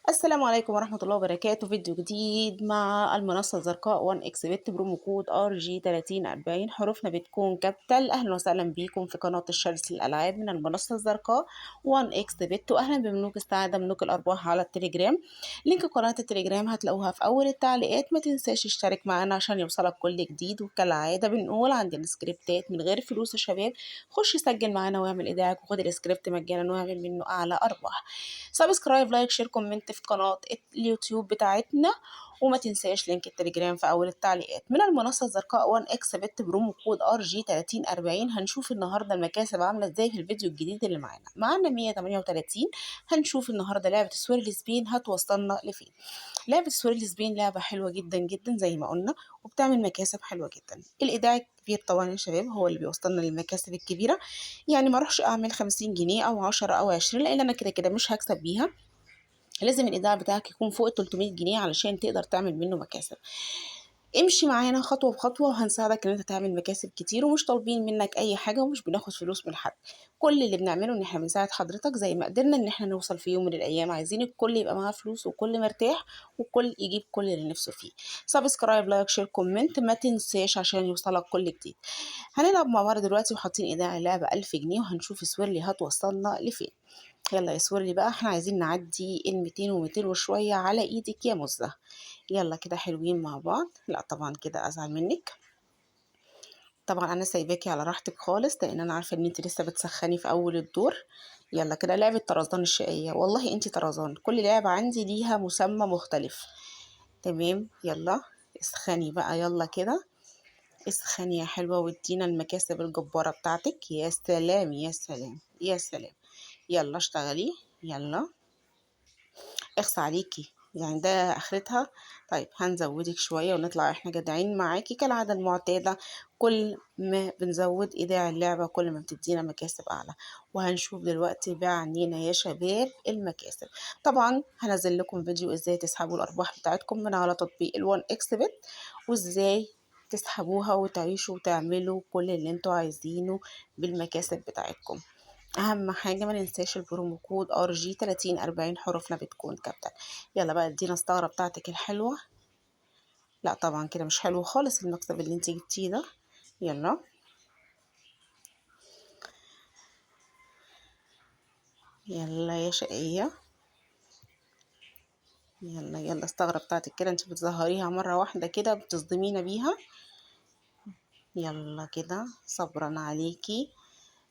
السلام عليكم ورحمة الله وبركاته. فيديو جديد مع المنصة الزرقاء 1 اكس بت برومو كود RG3040. حروفنا بتكون كابيتال. أهلا وسهلا بيكم في قناة الشرس للألعاب من المنصة الزرقاء 1 اكس بت، وأهلا بملوك السعادة ملوك الأرباح على التليجرام. لينك قناة التليجرام هتلاقوها في أول التعليقات. ما تنساش تشترك معنا عشان يوصلك كل جديد، وكالعادة بنقول عندنا سكريبتات من غير فلوس يا شباب. خش سجل معانا واعمل إيداعك وخد السكريبت مجانا واعمل منه أعلى أرباح. سبسكرايب لايك شير كومنت في قناة اليوتيوب بتاعتنا، وما تنساش لينك التليجرام في اول التعليقات. من المنصة الزرقاء 1 اكس بت برومو كود RG3040. هنشوف النهاردة المكاسب عاملة ازاي في الفيديو الجديد اللي معانا 138. هنشوف النهاردة لعبة سويرل سبين هتوصلنا لفين. لعبة سويرل سبين لعبة حلوة جدا جدا زي ما قلنا، وبتعمل مكاسب حلوة جدا. الإيداع الكبير طبعا يا شباب هو اللي بيوصلنا للمكاسب الكبيرة. يعني ما اروحش أعمل 50 جنيه أو 10 أو 20، لأن أنا كده كده مش هكسب بيها. لازم الإيداع بتاعك يكون فوق 300 جنيه علشان تقدر تعمل منه مكاسب. امشي معانا خطوة بخطوة وهنساعدك ان انت تعمل مكاسب كتير، ومش طالبين منك اي حاجة ومش بناخد فلوس من حد. كل اللي بنعمله ان احنا بنساعد حضرتك زي ما قدرنا ان احنا نوصل في يوم من الايام. عايزين الكل يبقى معاه فلوس وكل مرتاح والكل يجيب كل اللي نفسه فيه. سبسكرايب لايك شير كومنت ما تنساش عشان يوصلك كل جديد. هنلعب مع بعض دلوقتي وحاطين ايداع اللعبة 1000 جنيه، وهنشوف سويرلي هتوصلنا لفين. يلا يا سوري بقى، احنا عايزين نعدي ال200 و200 وشوية على ايدك يا مزة. يلا كده حلوين مع بعض. لا طبعا كده ازعل منك. طبعا انا سايباكي على راحتك خالص، لان انا عارفة ان انت لسه بتسخني في اول الدور. يلا كده لعبة طرزان الشقية. والله انت طرزان، كل لعبة عندي ليها مسمى مختلف. تمام يلا اسخني بقى، يلا كده اسخني يا حلوة وادينا المكاسب الجبارة بتاعتك. يا سلام يا سلام يا سلام. يلا اشتغلي. يلا اخص عليكي، يعني ده اخرتها. طيب هنزودك شوية ونطلع احنا جدعين معاكي كالعادة المعتادة. كل ما بنزود ايداع اللعبة كل ما بتدينا مكاسب اعلى. وهنشوف دلوقتي بعنينا يا شباب المكاسب. طبعا هنزل لكم فيديو ازاي تسحبوا الارباح بتاعتكم من على تطبيق الوان اكس بت، وازاي تسحبوها وتعيشوا وتعملوا كل اللي انتوا عايزينه بالمكاسب بتاعتكم. اهم حاجه ما ننساش البرومو كود RG3040. حروفنا بتكون كابيتال. يلا بقى ادينا الثغره بتاعتك الحلوه. لا طبعا كده مش حلو خالص المكسب اللي انت جبتيه ده. يلا يلا يا شقيه. يلا يلا الثغره بتاعتك كده انت بتظهريها مره واحده كده بتصدمينا بيها. يلا كده صبرا عليكي،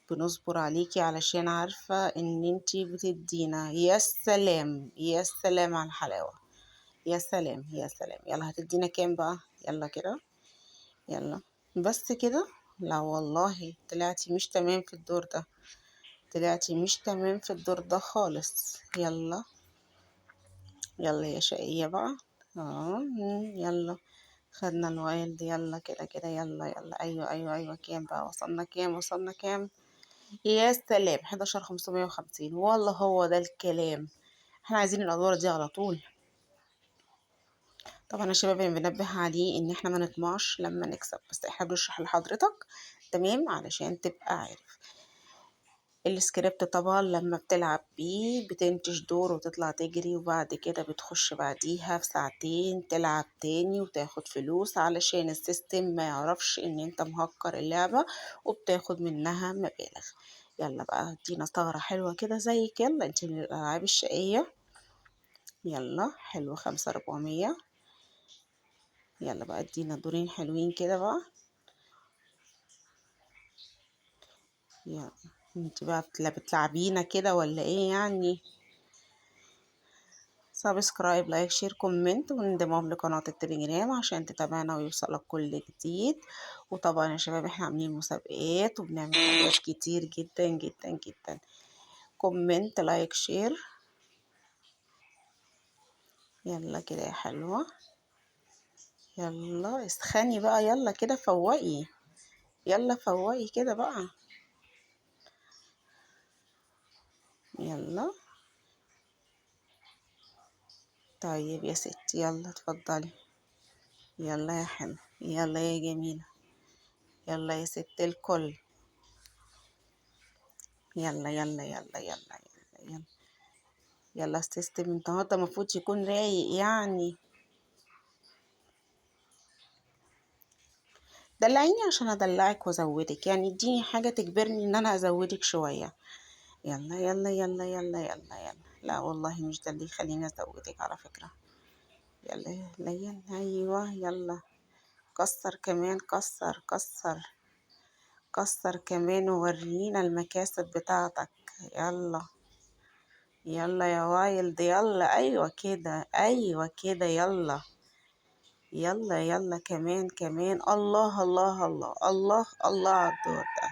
بنصبر عليكي علشان عارفه ان انت بتدينا. يا سلام يا سلام على الحلاوه. يا سلام يا سلام. يلا هتدينا كام بقى؟ يلا كده. يلا بس كده. لا والله طلعتي مش تمام في الدور ده. طلعتي مش تمام في الدور ده خالص. يلا يلا يا شقية بقى. يلا خدنا الوايلد. يلا كده كده. يلا يلا ايوه ايوه ايوه. كام بقى؟ وصلنا كام؟ وصلنا كام؟ يا سلام 11550. والله هو ده الكلام. احنا عايزين الادوار دي على طول. طبعا يا شباب بننبه عليه ان احنا ما نطمعش لما نكسب، بس احنا بنشرح لحضرتك تمام علشان تبقى عارف. السكريبت طبعا لما بتلعب بيه بتنتج دور وتطلع تجري، وبعد كده بتخش بعديها في ساعتين تلعب تاني وتاخد فلوس علشان السيستم ما يعرفش ان انت مهكر اللعبة وبتاخد منها مبالغ. يلا بقى ادينا ثغرة حلوة كده زيك. يلا انت من الالعاب الشقية. يلا حلو 5400. يلا بقى ادينا دورين حلوين كده بقى. يلا انت بقى بتلعبينا كده ولا ايه يعني؟ سبسكرايب لايك شير كومنت وانضمام لقناة التليجرام عشان تتابعنا ويوصلك كل جديد. وطبعا يا شباب احنا عاملين مسابقات وبنعمل حاجات كتير جدا جدا جدا. كومنت لايك شير. يلا كده يا حلوة. يلا اسخني بقى. يلا كده فوقي. يلا فوقي كده بقى. يلا طيب يا ستي يلا اتفضلي. يلا يا حلو. يلا يا جميلة. يلا يا ست الكل. يلا يلا يلا يلا يلا يلا. يلا السيستم النهارده المفروض يكون رايق يعني. دلعيني عشان ادلعك وازودك، يعني اديني حاجة تجبرني ان انا ازودك شوية. يلا يلا يلا يلا يلا يلا. لا والله مش ده اللي يخليني ازودك على فكرة. يلا يلا يلا ايوه يلا. كسر كمان، كسر كسر. كسر كمان وورينا المكاسب بتاعتك. يلا. يلا يا وايلد يلا، ايوه كده ايوه كده يلا. يلا يلا كمان كمان. الله الله الله الله الله على الدور ده.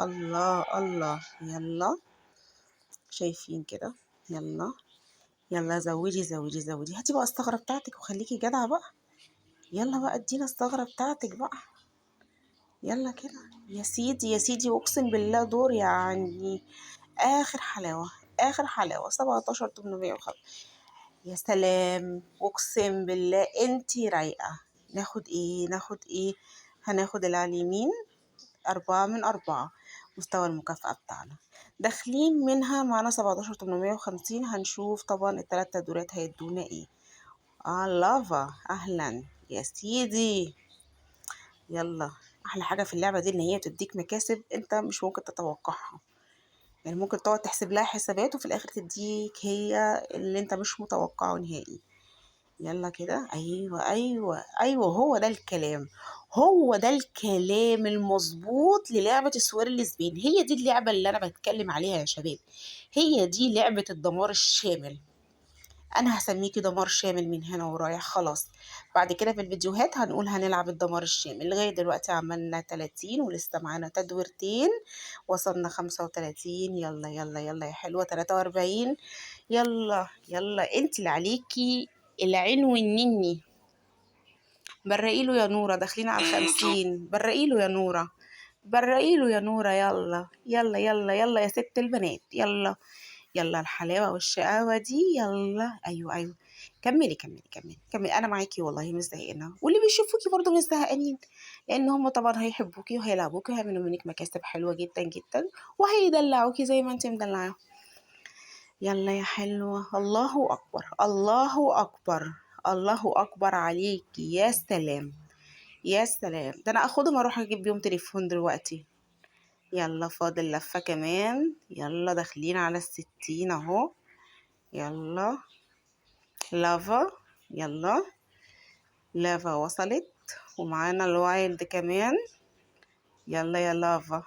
الله الله. يلا. شايفين كده. يلا. يلا زودي زودي زودي، هاتي بقى الثغرة بتاعتك وخليكي جدعة بقى. يلا بقى ادينا الثغرة بتاعتك بقى. يلا كده. يا سيدي يا سيدي، اقسم بالله دور يعني اخر حلاوة. اخر حلاوة 17,805. يا سلام، اقسم بالله انتي رايقة. ناخد ايه ناخد ايه؟ هناخد اللي على اليمين. 4 من 4. مستوى المكافأة بتاعنا داخلين منها معانا 17,850. هنشوف طبعا التلات تدورات هيدونا ايه. لافا اهلا يا سيدي. يلا. احلى حاجة في اللعبة دي ان هي تديك مكاسب انت مش ممكن تتوقعها. يعني ممكن تقعد تحسب لها حسابات وفي الاخر تديك هي اللي انت مش متوقعه نهائي. يلا كده ايوه ايوه ايوه، هو ده الكلام. هو ده الكلام المظبوط للعبة السويرلز بين. هي دي اللعبة اللي انا بتكلم عليها يا شباب. هي دي لعبة الدمار الشامل. انا هسميكي دمار شامل من هنا ورايح خلاص. بعد كده في الفيديوهات هنقول هنلعب الدمار الشامل. لغاية دلوقتي عملنا 30 ولسه معانا تدويرتين. وصلنا 35. يلا يلا يلا يا حلوة 43. يلا يلا انت اللي عليكي العين والنني. برقيله يا نورة، داخلين على 50. برقيله يا نورة. برقيله يا نورة. يلا يلا يلا يلا يا ست البنات يلا. يلا الحلاوة والشقاوة دي. يلا أيوة أيوة. كملي كملي كملي كملي، أنا معاكي والله مش زهقانة، واللي بيشوفوكي برضه مش زهقانين. لأن هم طبعا هيحبوكي وهيلعبوكي وهيعملوا منك مكاسب حلوة جدا جدا. وهيدلعوكي زي ما انت مدلعاهم. يلا يا حلوة. الله أكبر الله أكبر. الله أكبر عليكي. يا سلام. يا سلام، ده أنا أخدهم أروح أجيب بيهم تليفون دلوقتي. يلا فاضل لفة كمان. يلا داخلين على 60 أهو. يلا. لافا. يلا. لافا وصلت. ومعانا الوايلد كمان. يلا يا لافا.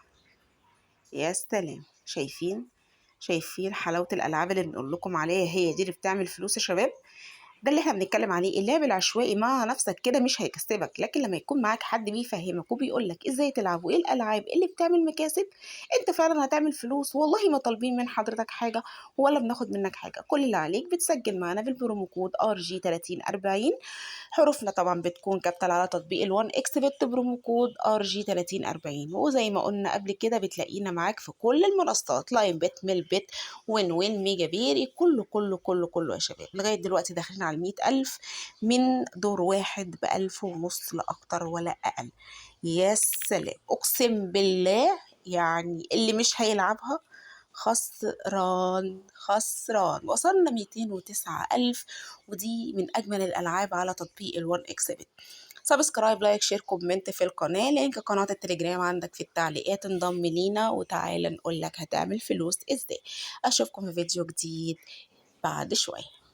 يا سلام. شايفين؟ شايفين حلاوة الألعاب اللي بنقول لكم عليها؟ هي دي اللي بتعمل فلوس يا شباب. ده اللي احنا بنتكلم عليه. اللعب العشوائي مع نفسك كده مش هيكسبك، لكن لما يكون معاك حد بيفهمك وبيقولك ازاي تلعب وايه الالعاب اللي بتعمل مكاسب، انت فعلا هتعمل فلوس. والله ما طالبين من حضرتك حاجه ولا بناخد منك حاجه. كل اللي عليك بتسجل معانا بالبرومو كود RG3040. حروفنا طبعا بتكون كابيتال على تطبيق الوان اكس بت برومو كود RG3040. وزي ما قلنا قبل كده بتلاقينا معاك في كل المنصات، لاين بت، ميل بت، وين وين، ميجا بيري، كله كله كله كله يا شباب. لغاية دلوقتي داخلين على 100,000 من دور واحد ب1,500 لا أكتر ولا أقل. يا سلام أقسم بالله. يعني اللي مش هيلعبها خسران خسران. وصلنا 209,000. ودي من أجمل الألعاب على تطبيق الوان اكس بت. سبسكرايب، لايك، شير، كومنت في القناة. لينك قناة التليجرام عندك في التعليقات. انضم لينا وتعالى نقول لك هتعمل فلوس ازاي. اشوفكم في فيديو جديد بعد شوية.